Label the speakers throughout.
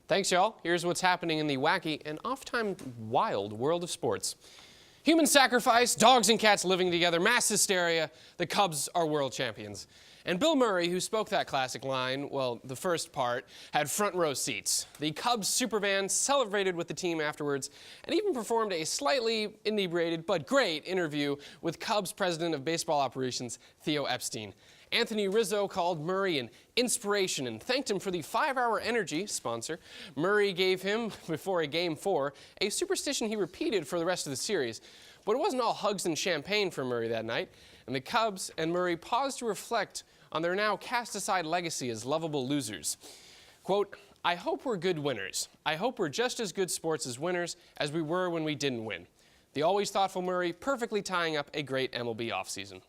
Speaker 1: Thanks, y'all. Here's what's happening in the wacky and oft-times wild world of sports. Human sacrifice, dogs and cats living together, mass hysteria, the Cubs are world champions. And Bill Murray, who spoke that classic line, well, the first part, had front row seats. The Cubs super band celebrated with the team afterwards and even performed a slightly inebriated but great interview with Cubs president of baseball operations, Theo Epstein. Anthony Rizzo called Murray an inspiration and thanked him for the 5-Hour Energy sponsor Murray gave him before a Game 4, a superstition he repeated for the rest of the series. But it wasn't all hugs and champagne for Murray that night, and the Cubs and Murray paused to reflect on their now cast-aside legacy as lovable losers. Quote, "I hope we're good winners. I hope we're just as good sports as winners as we were when we didn't win." The always thoughtful Murray perfectly tying up a great MLB offseason.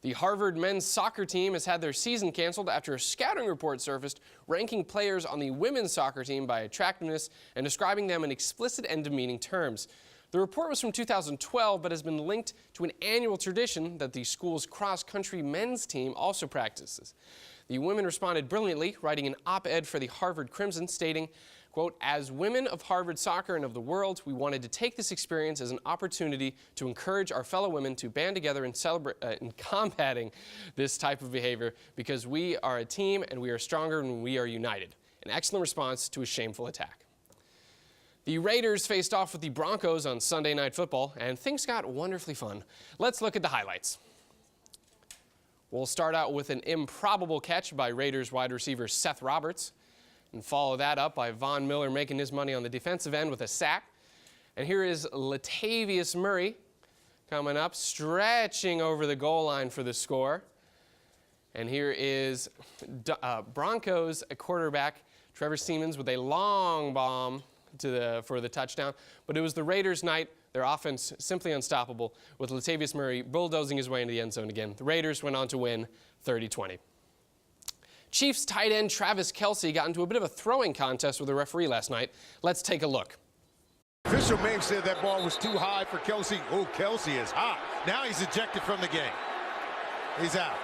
Speaker 1: The Harvard men's soccer team has had their season canceled after a scouting report surfaced ranking players on the women's soccer team by attractiveness and describing them in explicit and demeaning terms. The report was from 2012 but has been linked to an annual tradition that the school's cross-country men's team also practices. The women responded brilliantly, writing an op-ed for the Harvard Crimson stating, quote, "As women of Harvard soccer and of the world, we wanted to take this experience as an opportunity to encourage our fellow women to band together and celebrate in combating this type of behavior because we are a team and we are stronger when we are united." An excellent response to a shameful attack. The Raiders faced off with the Broncos on Sunday Night Football, and things got wonderfully fun. Let's look at the highlights. We'll start out with an improbable catch by Raiders wide receiver Seth Roberts, and follow that up by Von Miller making his money on the defensive end with a sack. And here is Latavius Murray coming up, stretching over the goal line for the score. And here is Broncos quarterback Trevor Siemens with a long bomb for the touchdown. But it was the Raiders' night. Their offense simply unstoppable, with Latavius Murray bulldozing his way into the end zone again. The Raiders went on to win 30-20. Chiefs tight end Travis Kelce got into a bit of a throwing contest with the referee last night. Let's take a look.
Speaker 2: Official may have said that ball was too high for Kelce. Oh, Kelce is hot. Now he's ejected from the game. He's out.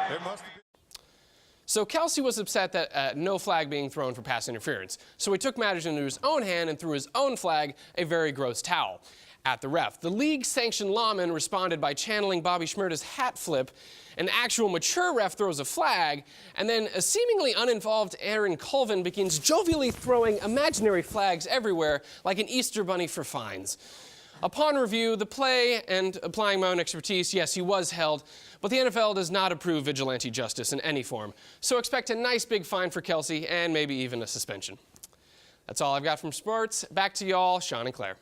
Speaker 2: There must have been...
Speaker 1: So Kelce was upset that no flag being thrown for pass interference. So he took matters into his own hand and threw his own flag, a very gross towel, at the ref. The league-sanctioned lawman responded by channeling Bobby Shmurda's hat flip. An actual mature ref throws a flag, and then a seemingly uninvolved Aaron Colvin begins jovially throwing imaginary flags everywhere like an Easter bunny for fines. Upon review, the play and applying my own expertise, yes, he was held, but the NFL does not approve vigilante justice in any form. So expect a nice big fine for Kelce and maybe even a suspension. That's all I've got from sports. Back to y'all, Sean and Claire.